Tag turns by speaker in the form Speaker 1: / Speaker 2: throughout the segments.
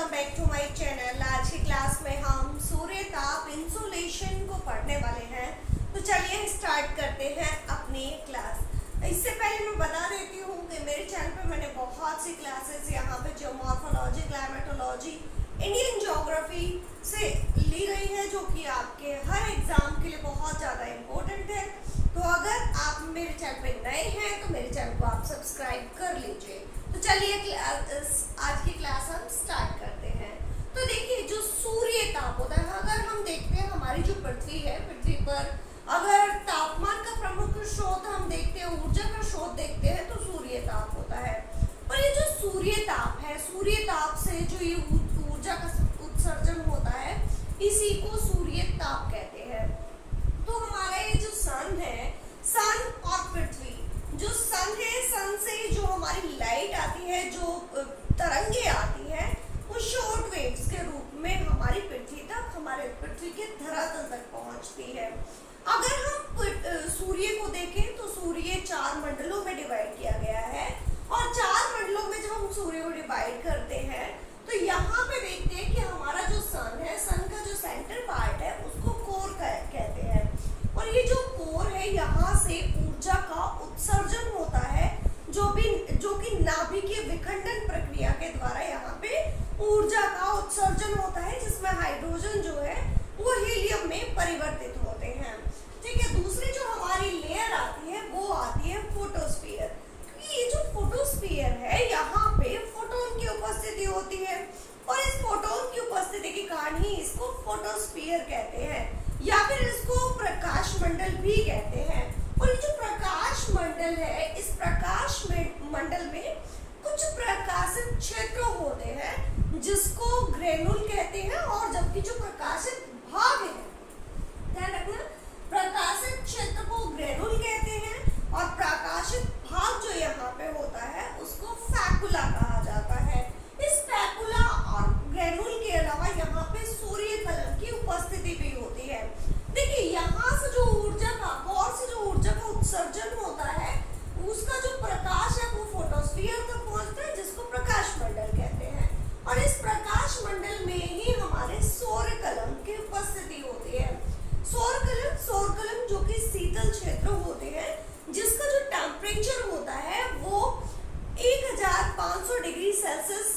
Speaker 1: Welcome back to my channel. आज की class में हम सूर्य ताप इंसुलेशन को पढ़ने वाले हैं। तो चलिए स्टार्ट करते हैं अपनी क्लास। इससे पहले मैं बता देती हूँ कि मेरे चैनल पे मैंने बहुत सी क्लासेस यहाँ पे जियोमॉर्फोलॉजी, क्लाइमेटोलॉजी, इंडियन ज्योग्राफी से ली गई है, जो कि आपके हर एग्जाम के लिए बहुत ज़्यादा इम्पोर्टेंट है। तो अगर आप मेरे चैनल पे नए हैं तो मेरे चैनल को आप सब्सक्राइब कर लीजिए। तो चलिए आज की क्लास हम स्टार्ट करते हैं। तो देखिए, जो सूर्य ताप होता है, अगर हम देखते हैं हमारी जो पृथ्वी है, पृथ्वी पर अगर तापमान का प्रमुख स्रोत हम देखते हैं, ऊर्जा का स्रोत देखते हैं, तो सूर्य ताप होता है। और ये जो सूर्य ताप है, सूर्य ताप से जो ये ऊर्जा का उत्सर्जन होता है, इसी को सूर्य ताप कहते हैं। तो हमारा ये जो सन है, सन और पृथ्वी, जो सन है, सन से जो हमारी लाइट आती है, जो तरंगे आती है, वो शॉर्ट वेव्स के रूप में हमारी पृथ्वी तक, हमारे पृथ्वी के धरातल तक पहुंचती है। अगर हम सूर्य को देखें तो सूर्य 4 मंडलों में डिवाइड किया गया है, और 4 मंडलों में जब हम सूर्य को डिवाइड करते हैं तो यहाँ पे देखते हैं कि हमारा जो सन है, सन का जो सेंटर पार्ट है, उसको कोर कहते हैं। और ये जो कोर है, यहाँ से ऊर्जा का उत्सर्जन होता है, जो कि नाभिकीय विखंडन प्रक्रिया के द्वारा यहाँ पे ऊर्जा का उत्सर्जन होता है, जिसमें हाइड्रोजन जो है वो हीलियम में परिवर्तित होते हैं। ठीक है, दूसरी जो हमारी लेयर आती है वो आती है फोटोस्फीयर। ये जो फोटोस्फीयर है, यहाँ पे फोटोन की उपस्थिति होती है, और इस फोटोन की उपस्थिति के कारण ही इसको फोटोस्फीयर कहते हैं, या फिर इसको प्रकाश मंडल भी कहते हैं। और ये जो प्रकाश मंडल है, इस प्रकाश मंडल में कुछ प्रकाशित क्षेत्र होते हैं, जिसको ग्रेनुल कहते हैं, और जबकि जो प्रकाशित भाग है, ध्यान रखना, प्रकाशित क्षेत्र को ग्रेनुल कहते हैं, और प्रकाशित भाग जो यहाँ पे होता है उसको फैकुला कहा जाता है। इस फैकुला और ग्रेनुल के अलावा यहाँ पे सूर्य कलम की उपस्थिति भी होती है। देखिए, यहाँ से जो ऊर्जा का, कोर से जो ऊर्जा का उत्सर्जन होता है, उसका जो प्रकाश है वो फोटोस्फीयर तक पहुँचता है, जिसको प्रकाश मंडल कहते हैं। और इस प्रकाश मंडल में ही हमारे सौर कलम की उपस्थिति होती है। सौर कलम जो कि शीतल क्षेत्र होते हैं, जिसका जो टेम्परेचर होता है वो 1500 डिग्री सेल्सियस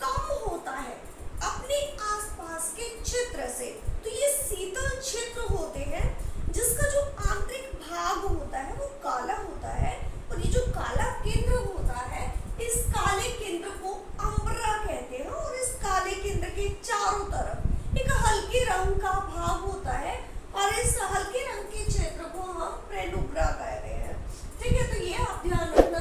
Speaker 1: कम होता है अपने आसपास के क्षेत्र से। तो ये शीतल क्षेत्र होते हैं, जिसका जो आंतरिक भाग होता है वो काला होता है, और ये जो काला केंद्र होता है, इस काले केंद्र को अम्बरा कहते हैं। और इस काले केंद्र के चारों तरफ एक हल्के रंग का भाग होता है, और इस हल्के रंग के क्षेत्र को हम पेनुब्रा कहते हैं। ठीक है, तो ये आप ध्यान रखना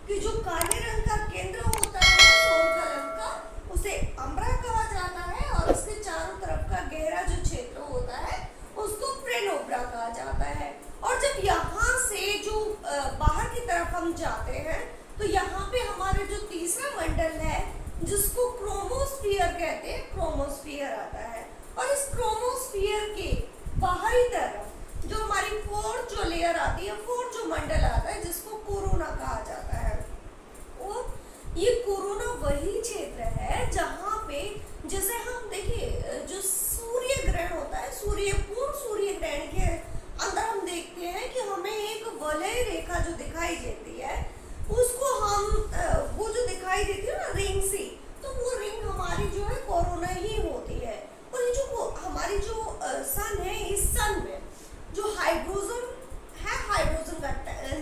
Speaker 1: कि जो काले रंग का केंद्र होता है सौर कलम का, उसे अम्बरा कहा जाता है, और उसके चारों तरफ का गहरा जो क्षेत्र होता है उसको पेनुब्रा कहा जाता है। और जब यहाँ से जो बाहर की तरफ हम जाते हैं, तो यहाँ पे हमारा जो तीसरा मंडल है, जिसको क्रोमोस्फीयर कहते हैं, क्रोमोस्फीयर आता है। और इस क्रोमोस्फीयर के बाहरी तरफ जो हमारी फोर्थ जो लेयर आती है, फोर्थ जो मंडल आता है, जिसको कोरोना कहा जाता है। और ये कोरोना वही क्षेत्र है जहाँ पे, जैसे हम देखिए, जो सूर्य ग्रहण होता है, पूर्ण सूर्य ग्रहण के अंदर हम देखते हैं कि हमें एक वलय रेखा जो दिखाई देती है, उसको हम वो जो दिखाई देती है ना, रिंग सी, तो वो रिंग हमारी जो है कोरोना ही होती है। और ये जो हमारी जो सन है, इस सन में जो हाइड्रोजन है, हाइड्रोजन का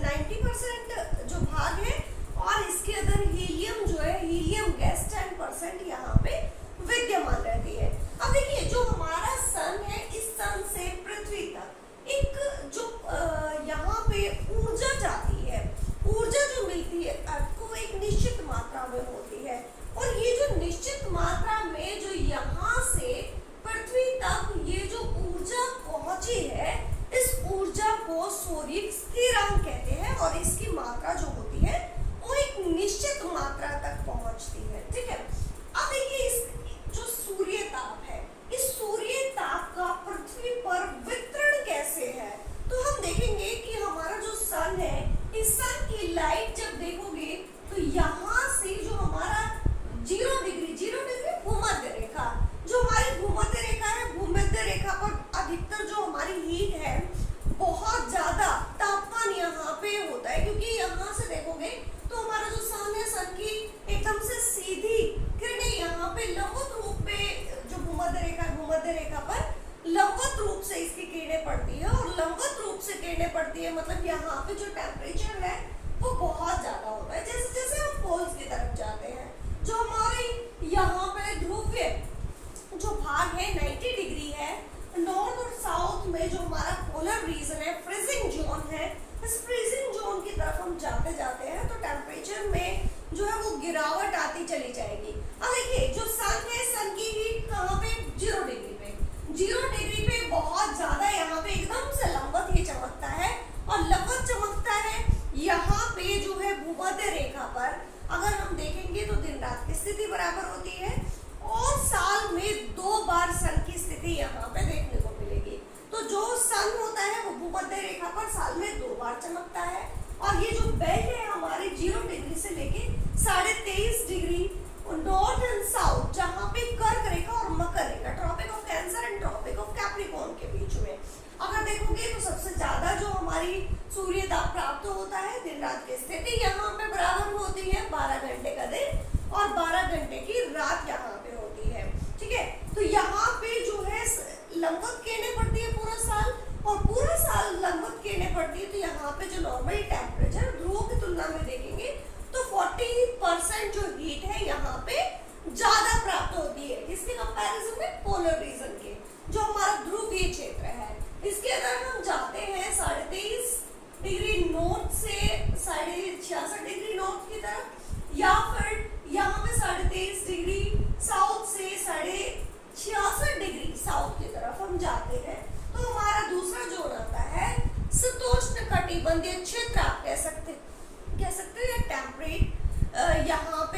Speaker 1: 90% जो भाग है, और इसके अंदर हीलियम जो है, हीलियम गैस 10% यहाँ पे विद्यमान रहती है। अब देखिए, जो हमारा सन है, इस सन से पृथ्वी तक एक जो यहाँ पे ऊर्जा जाती है, ऊर्जा जो मिलती है अर्थ को, एक निश्चित मात्रा में होती है। और ये जो निश्चित मात्रा में जो यहाँ से पृथ्वी तक ये जो ऊर्जा पहुंची है, इस ऊर्जा को सौरिक स्थिरांक कहते हैं, और इसकी मात्रा जो होती है वो एक निश्चित मात्रा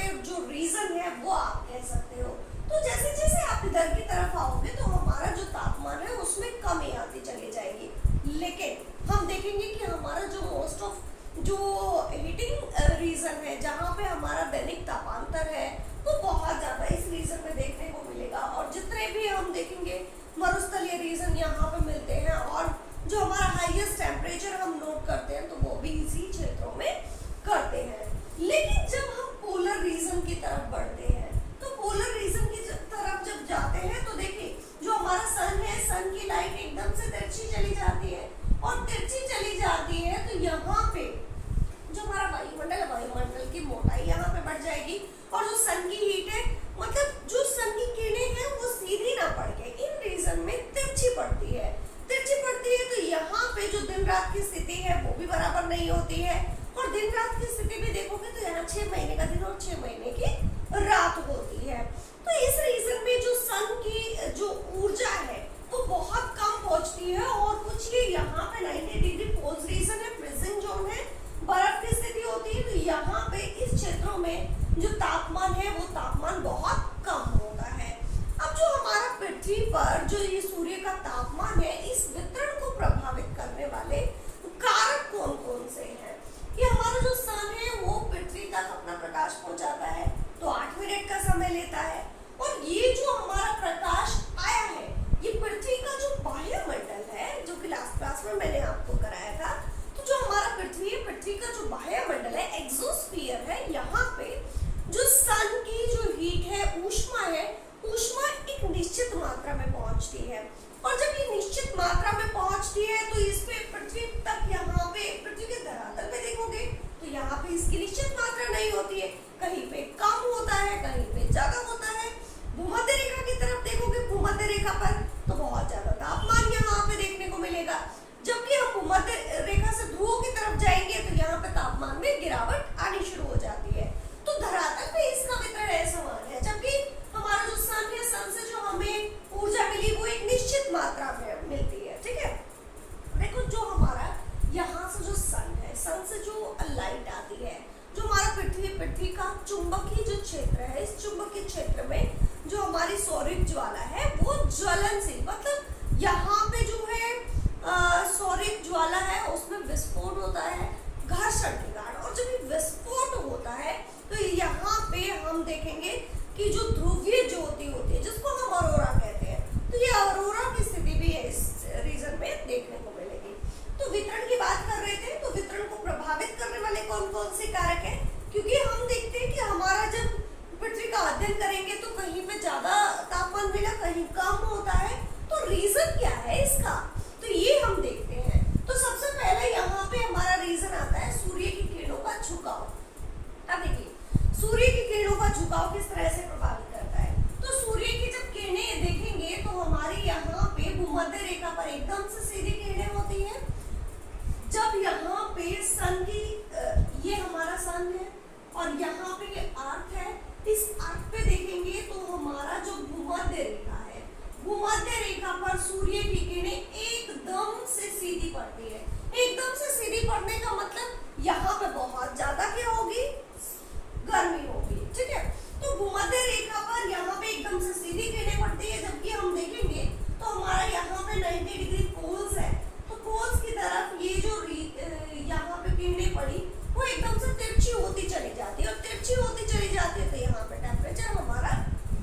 Speaker 1: पे जो रीजन है वो आप कह सकते हो। तो जैसे जैसे आप इधर की तरफ आओगे तो हमारा जो तापमान है उसमें कमी आती चली जाएगी, लेकिन हम देखेंगे कि हमारा जो मोस्ट ऑफ जो हीटिंग रीजन है जहाँ पे हमारा दैनिक तापांतर है वो बहुत ज्यादा इस रीजन में देखने को मिलेगा। और जितने भी हम देखेंगे मरुस्थलीय रीजन यहाँ पे मिलते हैं, और जो हमारा हाईएस्ट टेम्परेचर हम नोट करते हैं तो वो भी इसी क्षेत्रों में करते हैं। लेकिन जब हम पोलर रीजन की तरफ बढ़ते हैं तो पोलर रीजन की तरफ जब जाते हैं तो देखिए जो हमारा सन है, सन की लाइट एकदम से तिरछी चली जाती है, और तिरछी चली जाती है तो यहाँ पे जो हमारा वायुमंडल है, वायुमंडल की मोटाई यहाँ पे बढ़ जाएगी, और जो सन की हीट है मतलब जो सन की किरणें हैं वो सीधी ना पड़ के इन रीजन में तिरछी पड़ती है। तिरछी पड़ती है तो यहाँ पे जो दिन रात की स्थिति है वो भी बराबर नहीं होती है, और दिन रात की स्थिति भी देखोगे तो यहाँ 6 महीने का दिन और 6 महीने की रात होती है। तो इस रीजन में जो सन की जो ऊर्जा है वो बहुत कम पहुंचती है, और कुछ ये यहाँ पे 90 डिग्री पोल्स रीजन है, फ्रीजिंग जोन है, बर्फ की स्थिति होती है, तो यहाँ पे इस क्षेत्रों में जो तापमान है वो तापमान बहुत कम होता है। अब जो हमारा पृथ्वी पर जो ये सूर्य का तापमान है, इस वितरण को प्रभावित करने वाले कारक कौन कौन से हैं? ये हमारा जो सन है वो पृथ्वी तक अपना प्रकाश पहुंचाता है तो 8 मिनट का समय लेता है, और ये जो हमारा प्रकाश आया है ये पृथ्वी का जो बाह्यमंडल है, जो कि लास्ट क्लास में मैंने आपको कराया था, तो जो हमारा पृथ्वी है, पृथ्वी का जो बाह्यमंडल है, एक्सोस्फीयर है, यहाँ पे जो सन की जो हीट है, ऊष्मा है, ऊष्मा एक निश्चित मात्रा में पहुंचती है, और जब ये निश्चित मात्रा में पहुंचती है तो इस पे पृथ्वी तक, यहाँ पे पृथ्वी के धरातल पे देखोगे तो यहाँ पे इसकी निश्चित मात्रा नहीं होती है, कहीं पे कम होता है, कहीं पे ज्यादा होता है। भूमध्य रेखा की तरफ देखोगे, भूमध्य रेखा पर तो बहुत ज्यादा तापमान यहाँ पे देखने को मिलेगा, जबकि हम भूमध्य रेखा से ध्रुवों की तरफ जाएंगे तो यहाँ पे तापमान में गिरावट आनी शुरू हो जाती है। तो धरातल पे इसका वितरण समान है, जबकि हमारा जो सन है, सन से जो हमें ऊर्जा मिली वो एक निश्चित मात्रा में मिलती है। ठीक है, देखो जो हमारा यहाँ से जो सन है, सन से जो लाइट आती है, जो हमारा पृथ्वी का चुंबकीय जो क्षेत्र है, इस चुंबकीय क्षेत्र में जो हमारी सौरिक ज्वाला है वो ज्वलनशील, मतलब यहाँ पे जो है सौरिक ज्वाला है उसमें विस्फोट होता है घर्षण के कारण, और जब ये विस्फोट होता है तो यहाँ पे हम देखेंगे कि जो ध्रुवीय ज्योति होती है जिसको हम अरोरा कहते हैं, तो ये अरोरा की स्थिति भी है इस रीजन में देखने को मिलेगी। तो वितरण की बात कर रहे थे, तो वितरण को प्रभावित करने वाले कौन कौन से कारक हैं? क्योंकि हम देखते हैं कि हमारा जब पृथ्वी का अध्ययन करेंगे तो कहीं पे ज्यादा तापमान मिला, कहीं कम होता है, तो रीजन क्या है इसका, तो ये हम देखते हैं। तो सबसे पहले यहाँ पे हमारा रीजन आता है सूर्य की किरणों का झुकाव। अब देखिए सूर्य की किरणों का झुकाव किस तरह से प्रभावित करता है, तो सूर्य की जब किरणें देखेंगे तो हमारे यहाँ पे भूमध्य रेखा पर एकदम से सीधी किरणें होती हैं। जब यहाँ पे सन की ये हमारा सन है और यहाँ पे ये अर्थ है, इस अर्थ पे देखेंगे तो हमारा जो भूमध्य रेखा है, भूमध्य रेखा पर सूर्य की किरणें एकदम से सीधी पड़ती है। एकदम से सीधी पड़ने का मतलब यहाँ पे बहुत ज्यादा क्या होगी, गर्मी होगी। ठीक है, तो भूमध्य रेखा पर यहाँ पे एकदम से सीधी किरणें पड़ती है, जबकि हम देखेंगे तो हमारा यहाँ पे 90 डिग्री पोल्स है, तो पोल्स की तरफ ये जो यहाँ पे किरणें पड़ी वो एकदम से तिरछी होती चली जाती है, और तिरछी होती चली जाती है तो यहाँ पे टेम्परेचर हमारा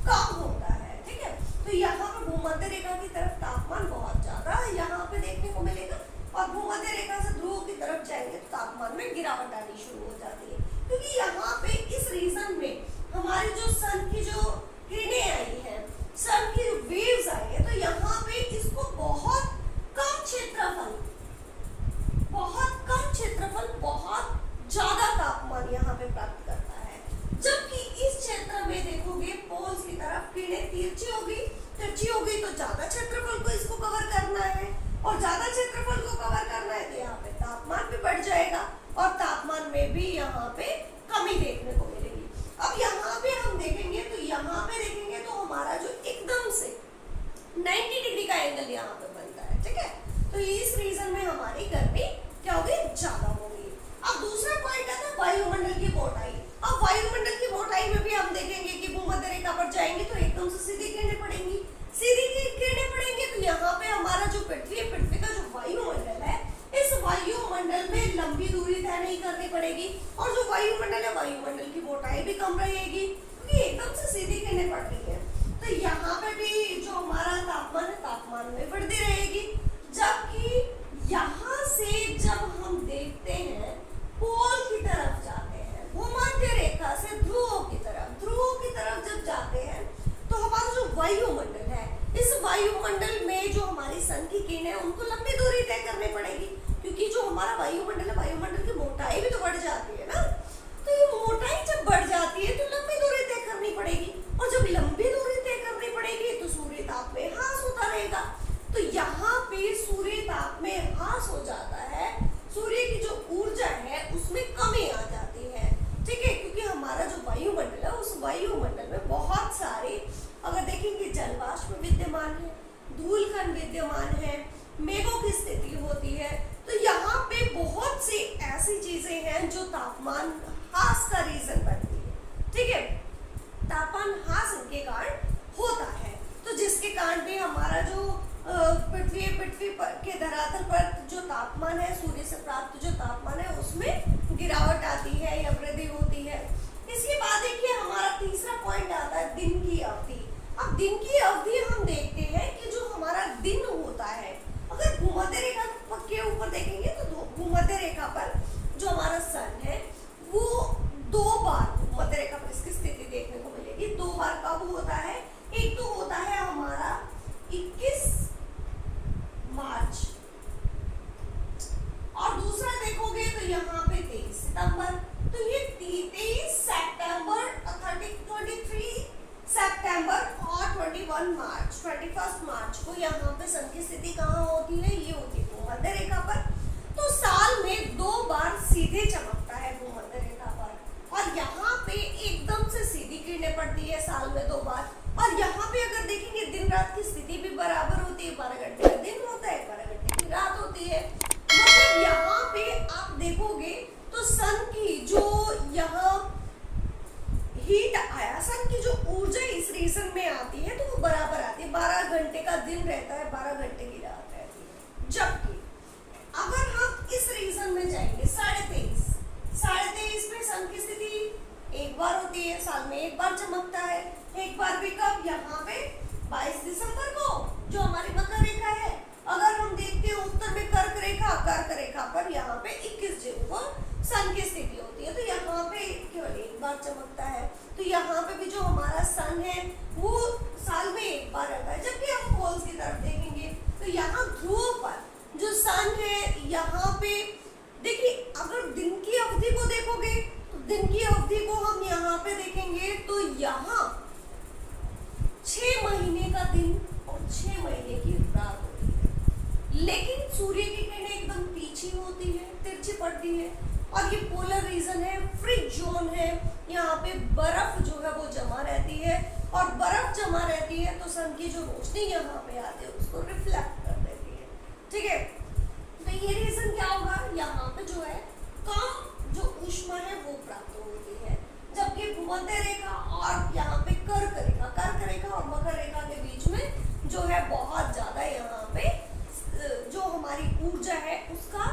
Speaker 1: कम होता है। ठीक है, तो यहाँ पे भूमध्य रेखा की तरफ तापमान बहुत ज्यादा यहाँ पे देखने को मिलेगा, और भूमध्य रेखा से ध्रुव की तरफ जाएंगे तो तापमान में गिरावट आनी शुरू हो जाती है, क्योंकि यहाँ पे इस रीजन में हमारी जो सन की जो किरणें आई है, सन की वेव्स आई है, तो यहाँ पे इसको बहुत कम क्षेत्रफल, बहुत ज्यादा तापमान यहाँ पे प्राप्त करता है। जबकि इस क्षेत्र में देखोगे पोल्स की तरफ किरणें तिरछी होगी तो ज्यादा क्षेत्रफल को इसको कवर करना है, और ज्यादा क्षेत्रफल को कवर करना है तो यहाँ पे तापमान भी बढ़ जाएगा, और तापमान में भी यहाँ पे कमी देखने को मिलेगी। अब यहाँ पे हम देखेंगे तो यहाँ पे देखेंगे तो हमारा जो एकदम से 90 डिग्री का एंगल यहाँ पे बनता है। ठीक है, तो इस रीजन में हमारी गर्मी क्या होगी, ज्यादा होगी। अब दूसरा पॉइंट आता है वायुमंडल की मोटाई। अब वायुमंडल की मोटाई में कम रहेगी क्योंकि एकदम से सीधी किरणें पड़ रही है। तो यहाँ पे भी जो हमारा तापमान है, तापमान में वृद्धि रहेगी। जबकि यहाँ से जब हम देखते हैं पोल की तरफ जाते हैं, भूमध्य रेखा से ध्रुवों की तरफ जब जाते हैं तो हमारा जो वायुमंडल है, इस वायुमंडल में जो हमारी सन की किरणें हैं उनको लंबी दूरी तय करनी पड़ेगी, क्योंकि जो हमारा वायुमंडल है, वायुमंडल की मोटाई भी तो बढ़ जाती है ना। तो ये मोटाई जब बढ़ जाती है तो लंबी दूरी तय करनी पड़ेगी, और जब लंबी दूरी तय करनी पड़ेगी तो सूर्य ताप में ह्रास होता रहेगा। तो यहाँ पे सूर्य ताप में ह्रास हो जाता है, सूर्य की जो ऊर्जा है उसमें कमी आ जाती है, ठीक है, क्योंकि हमारा जो वायुमंडल है उस वायुमंडल में बहुत सारे, अगर देखेंगे, जलवाष्प विद्यमान है, धूलकण विद्यमान है, मेघों की स्थिति होती है। तो यहाँ पे बहुत सी ऐसी चीजें हैं जो तापमान ह्रास का रीजन बनती है, ठीक है, तापमान ह्रास इनके कारण होता है। तो जिसके कारण भी हमारा जो पृथ्वी के धरातल पर जो तापमान है, सूर्य से प्राप्त जो तापमान है उसमें गिरावट आती है या वृद्धि होती है। इसके बाद देखिए हमारा तीसरा पॉइंट आता है दिन की अवधि। अब दिन की अवधि हम देखते हैं कि जो हमारा दिन होता है, अगर भूमध्य रेखा के ऊपर देखेंगे तो भूमध्य रेखा पर जो हमारा सन है वो 2 बार भूमध्य रेखा पर इसकी स्थिति देखने को मिलेगी। 2 बार कब होता है? एक तो होता है हमारा 21 मार्च, और दूसरा देखोगे तो यहाँ पे 23 सितंबर। तो ये 23 सितंबर, 23 सितंबर और 21 मार्च को यहाँ पे सन की स्थिति कहाँ होती है? ये होती है भूमध्य रेखा पर। तो साल में 2 बार सीधे चमकता है भूमध्य रेखा पर, और यहाँ पे एकदम से सीधी किरणें पड़ती है साल में 2 बार। और यहाँ पे अगर देखेंगे दिन रात की स्थिति भी बराबर होती है, 12 घंटे का दिन होता है, 12 घंटे की रात होती है। मतलब यहाँ पे आप देखोगे तो सन की जो यहाँ हीट आया, सन की जो ऊर्जा इस रीजन में आती है तो वो बराबर आती है, 12 घंटे का दिन रहता है, 12 घंटे की रात रहती है। जबकि अगर हम इस रीजन में जाएंगे 23.5 में सन की स्थिति एक बार होती है, साल में एक बार चमकता है। एक बार भी कब? यहाँ पे 22 दिसंबर को, जो हमारी मकर रेखा है। अगर हम देखते हैं उत्तर में कर्क रेखा पर यहाँ पे 21 जून को सन की स्थिति होती है, तो यहाँ पे केवल एक बार चमकता है। तो यहाँ पे भी जो हमारा सन है वो साल में एक बार रहता है। जबकि हम पोल्स की तरफ देखेंगे तो यहाँ ध्रुव पर जो सन है, यहाँ पे देखिए, अगर दिन की अवधि को देखोगे तो दिन की अवधि को हम यहाँ पे देखेंगे तो यहाँ 6 महीने का दिन और 6 महीने की रात होती है, लेकिन सूर्य की किरणें एकदम पीछे होती है, तिरछी पड़ती है। और ये पोलर रीजन है, फ्रिज जोन है, यहाँ पे बर्फ जो है वो जमा रहती है, और बर्फ जमा रहती है तो सन की जो रोशनी यहाँ पे आती है उसको रिफ्लेक्ट कर देती है, ठीक है। तो ये रीजन क्या होगा? यहाँ पे जो है कम जो ऊष्मा है वो प्राप्त होती है, जबकि भूमध्य रेखा और यहाँ पे कर्क रेखा और मकर रेखा के बीच में जो है बहुत ज्यादा यहाँ पे जो हमारी ऊर्जा है उसका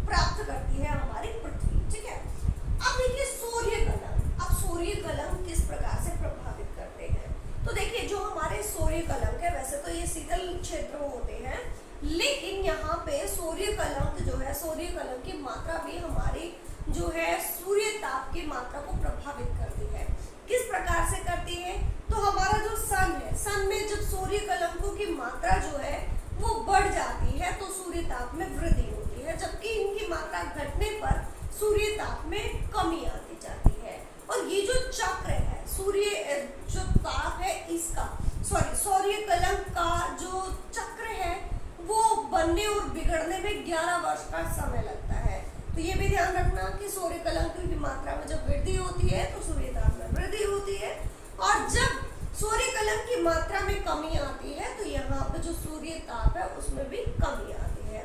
Speaker 1: प्राप्त करती है हमारी पृथ्वी, ठीक है। अब देखिए सूर्य कलंक। अब सूर्य कलंक किस प्रकार से प्रभावित करते हैं? तो देखिए जो हमारे सूर्य कलंक है, वैसे तो ये शीतल क्षेत्र होते हैं, लेकिन यहाँ पे सूर्य कलंक जो है, सूर्य कलंक की मात्रा भी हमारी जो है सूर्य ताप की मात्रा को प्रभावित करती है। किस प्रकार से करती है? तो हमारा जो सन है, सन में जब सूर्य कलंकों की मात्रा जो है वो बढ़ जाती है तो सूर्य ताप में वृद्धि होती है, जबकि इनकी मात्रा घटने पर सूर्य ताप में कमी आती जाती है। और ये जो चक्र है, सूर्य जो ताप है इसका, सूर्य कलंक का जो चक्र है वो बनने और बिगड़ने में 11 वर्ष का समय लगता है। तो ये भी ध्यान रखना कि सूर्य कलंक की मात्रा में जब वृद्धि होती है तो सूर्य ताप में वृद्धि होती है, और जब सूर्य कलंक की मात्रा में कमी आती है तो यहाँ पे जो सूर्य ताप है उसमें भी कमी आती है,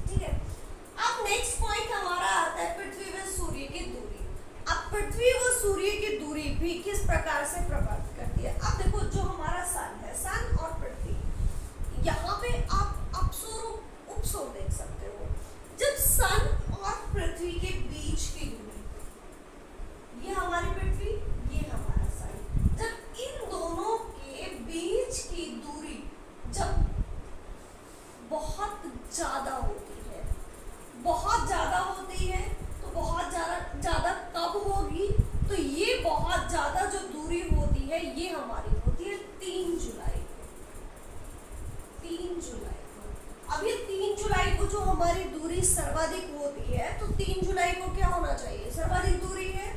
Speaker 1: ठीक है। अब नेक्स्ट पॉइंट हमारा आता है पृथ्वी व सूर्य की दूरी। अब पृथ्वी व सूर्य की दूरी भी किस प्रकार से प्रभावित करती है? अब देखो जो हमारा सन है, सन और पृथ्वी, यहाँ पे आप अपसौर उपसौर देख सकते हो। जब सन और पृथ्वी के बीच की दूरी, ये है ये हमारी होती है 3 जुलाई को। 3 जुलाई को, अब ये 3 जुलाई को जो हमारी दूरी सर्वाधिक होती है, तो 3 जुलाई को क्या होना चाहिए? सर्वाधिक दूरी है,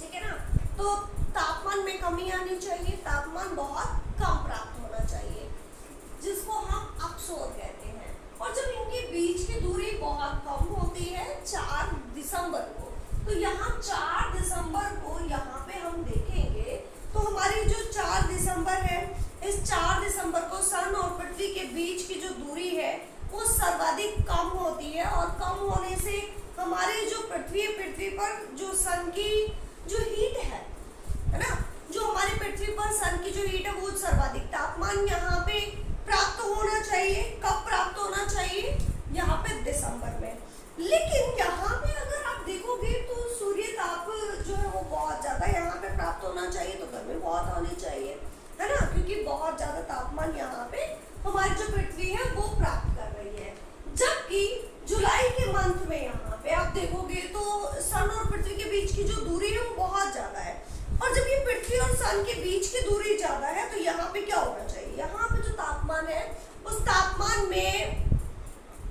Speaker 1: ठीक है ना। तो तापमान में कमी आनी चाहिए, तापमान बहुत कम प्राप्त होना चाहिए, जिसको हम अपसोर कहते हैं। और जब इनके बीच की दूरी बहुत कम होती है 4 दिसंबर को, तो यहाँ 4 दिसंबर को यहाँ पे हम देखेंगे तो हमारी जो 4 दिसंबर है, इस 4 दिसंबर को सन और पृथ्वी के बीच की जो दूरी है वो सर्वाधिक कम होती है, और कम होने से हमारे जो पृथ्वी पर जो सन की जो हीट है ना, जो हमारी पृथ्वी पर सन की जो हीट है वो सर्वाधिक तापमान यहाँ पे प्राप्त होना चाहिए। कब प्राप्त होना चाहिए? यहाँ पे दिसंबर में। लेकिन यहाँ पे अगर आप देखोगे तो सूर्य ताप जो है वो बहुत ज्यादा यहाँ पे प्राप्त होना चाहिए, तो गर्मी बहुत होनी चाहिए, है ना, क्योंकि बहुत ज्यादा तापमान यहाँ पे हमारी जो पृथ्वी है वो प्राप्त कर रही है। जबकि जुलाई के मंथ में यहाँ पे आप देखोगे तो सन और पृथ्वी के बीच की जो दूरी है वो बहुत ज्यादा है, और जब ये पृथ्वी और सन के बीच की दूरी ज्यादा है तो यहाँ पे क्या होना चाहिए? यहाँ पे जो तापमान है उस तापमान में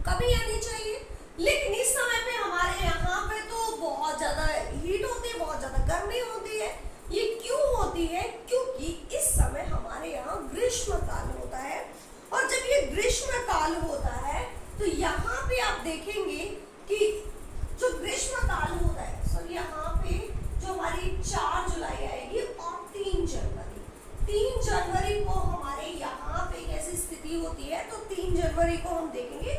Speaker 1: कमी आनी चाहिए। लेकिन इस समय पे हमारे यहाँ पे तो बहुत ज्यादा हीट होती है, बहुत ज्यादा गर्मी होती है। ये क्यों होती है? क्योंकि इस समय हमारे यहाँ ग्रीष्म काल होता है, और जब ये ग्रीष्म काल होता है तो यहाँ पे आप देखेंगे कि जो ग्रीष्म काल होता है, सो यहाँ पे जो हमारी 4 जुलाई आएगी और 3 जनवरी को हमारे यहाँ पे कैसी स्थिति होती है? तो 3 जनवरी को हम देखेंगे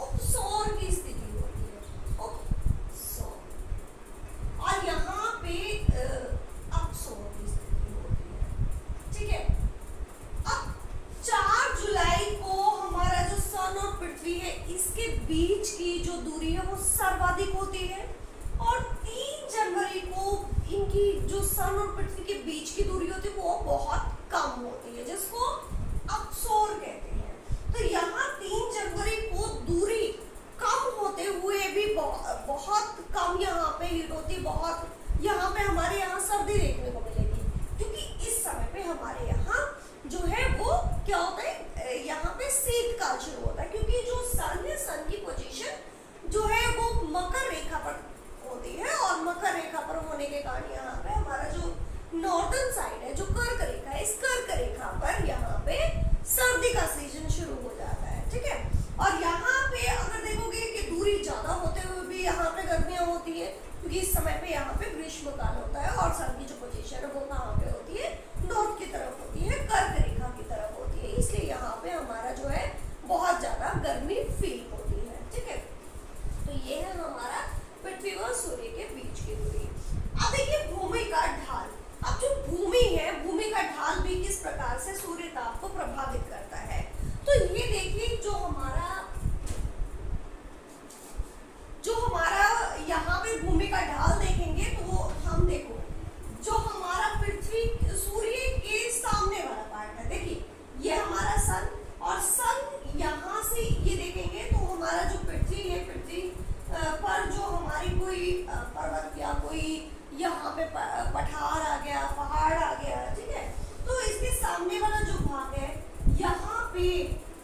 Speaker 1: उपसौर की स्थिति होती है, उपसौर, और यहाँ पे अपसौर की स्थिति होती है, ठीक है। अब 4 जुलाई को हमारा जो सन और पृथ्वी है इसके बीच की जो दूरी है वो सर्वाधिक होती है, और 3 जनवरी को इनकी जो सन और पृथ्वी के बीच की दूरी होती है वो बहुत कम होती है, जिसको अपसौर कहते हैं। तो यहाँ 3 जनवरी को दूरी कम होते हुए भी बहुत कम यहाँ पे हीट होती, बहुत यहाँ पे हमारे यहाँ सर्दी देखने को मिलेगी, क्योंकि इस समय पे हमारे यहाँ जो है वो क्या होता है, यहाँ पे शीतकाल शुरू होता है, क्योंकि जो सन है, सन की पोजीशन जो है वो मकर रेखा पर होती है, और मकर रेखा पर होने के कारण यहाँ पे हमारा जो नॉर्दर्न साइड है, जो कर्क रेखा है, इस कर्क रेखा पर यहाँ पे सर्दी का सीजन शुरू हो जाता है, ठीक है। और यहाँ पे अगर देखोगे कि दूरी ज्यादा होते हुए भी यहाँ पे गर्मियां होती है, क्योंकि इस समय पे यहाँ पे ग्रीष्म काल होता है, और सन की जो पोजीशन है वो कहाँ पे होती है? नॉर्थ की तरफ होती है, कर्क रेखा की तरफ होती है, इसलिए यहाँ पे हमारा जो है बहुत ज्यादा गर्मी फील होती है, ठीक है। तो ये है हमारा पृथ्वी व सूर्य के बीच की दूरी। अब देखिए भूमि का ढाल। अब जो भूमि है, भूमि का ढाल भी किस प्रकार से सूर्य ताप को प्रभावित करता है? तो ये देखिए जो हमारा यहाँ पे भूमि का ढाल देखेंगे तो हम देखो जो हमारा पृथ्वी सूर्य के सामने वाला पार्ट है, देखिए ये हमारा सन, और सन यहाँ से ये देखेंगे तो हमारा जो पृथ्वी है, पृथ्वी पर जो हमारी कोई पर्वत या कोई यहाँ पे पठार आ गया, पहाड़ आ गया, ठीक है, तो इसके सामने वाला जो भाग है यहाँ पे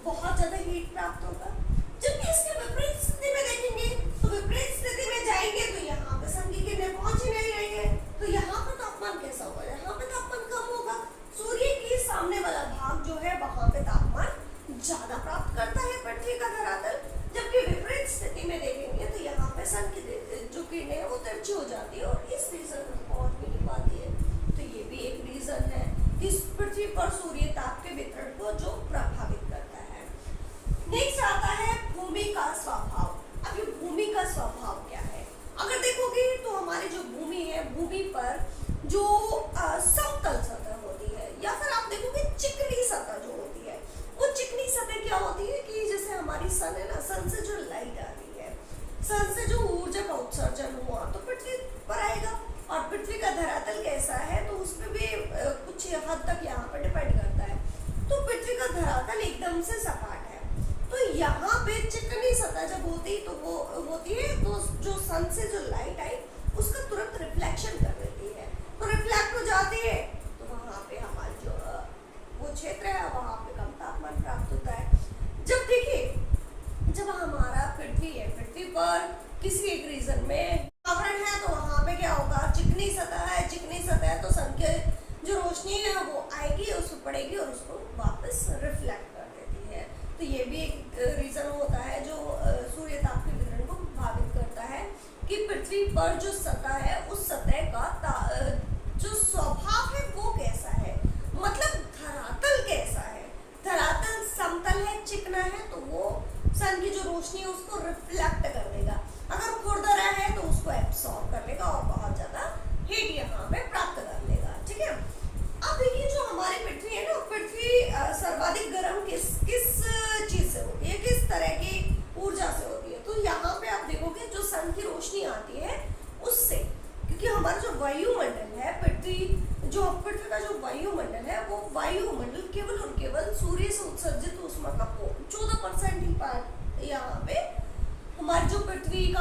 Speaker 1: बहुत ज्यादा हीट प्राप्त होगा। जबकि इसके विपरीत स्थिति में देखेंगे तो विपरीत स्थिति में जाएंगे तो यहाँ पे सन की किरणें पहुंच ही नहीं रही है, तो यहाँ पर तापमान कैसा होगा? यहाँ पे तापमान कम होगा। सूर्य के सामने वाला भाग जो है वहां पे तापमान ज्यादा प्राप्त करता है पृथ्वी का धरातल, जबकि विपरीत स्थिति में देखेंगे तो यहाँ पे सन की जो किरणें है वो तिरछी हो जाती है, और इस रीजन में पहुंच भी नहीं पाती है। तो ये भी एक रीजन है इस पृथ्वी पर सूर्य ताप के वितरण को जो प्रभावित करता है। नेक्स्ट आता है भूमि का स्वभाव। अब ये भूमि का स्वभाव क्या है? अगर देखोगे तो हमारी जो भूमि है, भूमि पर जो समतल सतह होती है, या फिर आप देखोगे चिकनी सतह जो होती है, वो चिकनी सतह क्या होती है कि जैसे हमारी सन है ना, सन से जो लाइट आ रही है, सन से जो ऊर्जा का उत्सर्जन हुआ तो पृथ्वी पर आएगा, और पृथ्वी का धरातल कैसा है तो उसमें भी कुछ हद तक यहाँ पर डिपेंड करता है। तो पृथ्वी का धरातल एकदम से सपाट है, तो यहाँ पे चिकनी सतह जब होती तो वो होती है तो जो सन से जो लाइट आई उसका तुरंत रिफ्लेक्शन कर देती है, तो रिफ्लेक्ट हो जाती है तो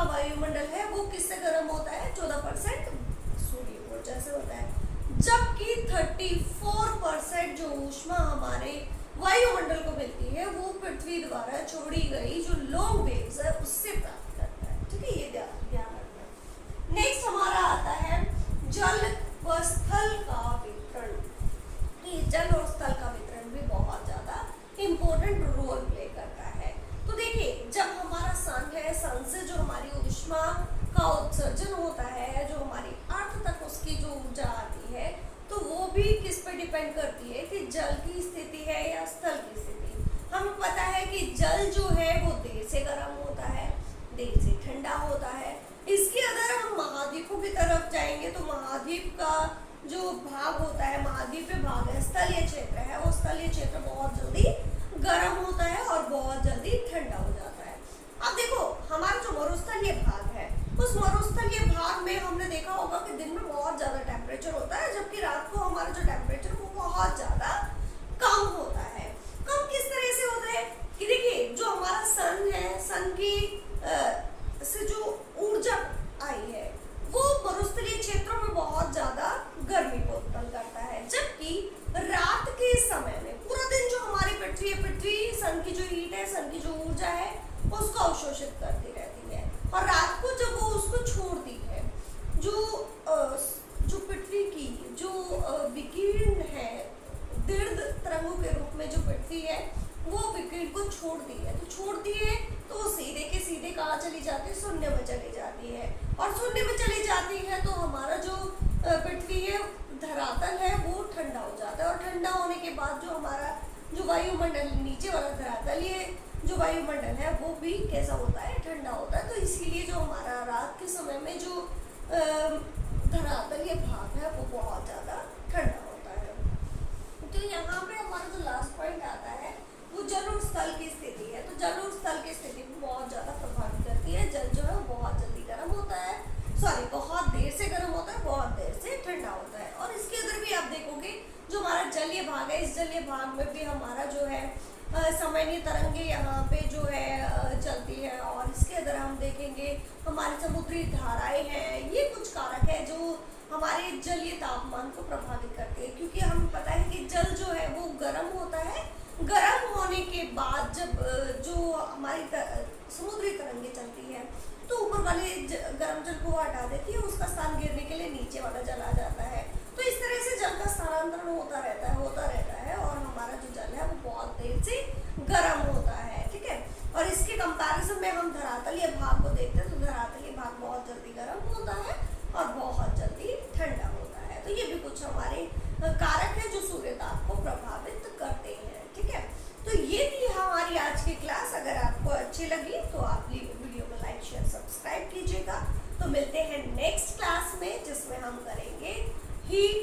Speaker 1: वायुमंडल है वो किससे गर्म होता है? 14% सूर्य ऊर्जा से होता है, जबकि 34% जो ऊष्मा हमारे वायुमंडल को मिलती है वो पृथ्वी द्वारा छोड़ी गई जो लॉन्ग वेव्स है उससे प्राप्त करता है। ठीक है, ये ध्यान रखना। नेक्स्ट हमारा आता है जल व स्थल का वितरण। ये जल और स्थल का वितरण भी बहुत ज्यादा इम्पोर्टेंट रोल प्ले करता है। तो देखिए, जब हमारा सन है, सन से जो हमारी ऊष्मा का उत्सर्जन होता है, जो हमारी अर्थ तक उसकी जो ऊर्जा आती है, तो वो भी किस पे डिपेंड करती है कि जल की स्थिति है या स्थल की स्थिति। हमें पता है कि जल जो है वो देर से गर्म होता है, देर से ठंडा होता है। इसके अगर हम महाद्वीपों की तरफ जाएंगे तो महाद्वीप का जो भाग होता है, महाद्वीपीय भाग है, स्थलीय क्षेत्र है, वो स्थलीय क्षेत्र बहुत जल्दी गर्म होता है और बहुत जल्दी ठंडा हो जाता है। अब देखो, हमारा जो मरुस्थलीय भाग है, उस मरुस्थलीय भाग में हमने देखा होगा कि दिन में बहुत ज्यादा टेम्परेचर होता है, जबकि रात को हमारा जो टेम्परेचर वो बहुत ज्यादा कम होता है। कम किस तरह से होता है कि देखिए, जो हमारा सन है, सन की से जो ऊर्जा आई है वो मरुस्थलीय क्षेत्रों में बहुत ज्यादा गर्मी को उत्पन्न करता है, जबकि रात के समय में पूरा दिन जो हमारी पृथ्वी है, पृथ्वी सन की जो हीट है, सन की जो ऊर्जा है उसको अवशोषित करती रहती है, और रात को जब वो उसको छोड़ती है, जो पृथ्वी की जो विकिरण है, दीर्घ तरंगों के रूप में जो पृथ्वी है वो विकिरण को छोड़ती है, तो सीधे के सीधे कहाँ चली जाती है? शून्य में चली जाती है, और शून्य में चली जाती है तो हमारा जो पृथ्वी है, धरातल है, वो ठंडा हो जाता है, और ठंडा होने के बाद जो हमारा जो वायुमंडल नीचे वाला धरातल, ये जो वायुमंडल है वो भी कैसा होता है? ठंडा होता है। तो इसीलिए जो हमारा रात के समय में जो धरातलीय भाग है वो बहुत ज्यादा ठंडा होता है। तो यहाँ पे हमारा जो लास्ट पॉइंट आता है वो जल और स्थल की स्थिति है। तो जल और स्थल की स्थिति को बहुत ज्यादा प्रभावित करती है। जल जो है वो बहुत जल्दी गर्म होता है, बहुत देर से गर्म होता है, बहुत देर से ठंडा होता है। और इसके अंदर भी आप देखोगे जो हमारा जलीय भाग है, इस जलीय भाग में भी हमारा जो है समयनीय तरंगे यहाँ पे जो है चलती है, और इसके अंदर हम देखेंगे हमारी समुद्री धाराएं हैं। ये कुछ कारक है जो हमारे जलीय तापमान को प्रभावित करते हैं, क्योंकि हमें पता है कि जल जो है वो गर्म होता है। गर्म होने के बाद जब जो हमारी समुद्री तरंगे चलती है तो ऊपर वाले गर्म जल को हटा देती है, उसका स्थान गिरने के लिए नीचे वाला जल आ जाता है। तो इस तरह से जल का स्थानांतरण होता रहता है और हमारा जो जल है वो बहुत देर से गर्म होता है। ठीक है, और इसके कंपैरिजन में हम धरातलीय भाग को देखते हैं तो धरातलीय भाग बहुत जल्दी गर्म होता है और बहुत जल्दी ठंडा होता है। तो ये भी कुछ हमारे कारक है जो सूर्य ताप को प्रभावित करते हैं। ठीक है, तो ये थी हमारी आज की क्लास। अगर आपको अच्छी लगी तो आप वीडियो को लाइक शेयर सब्सक्राइब कीजिएगा। तो मिलते हैं नेक्स्ट क्लास में, जिसमें हम करेंगे हीट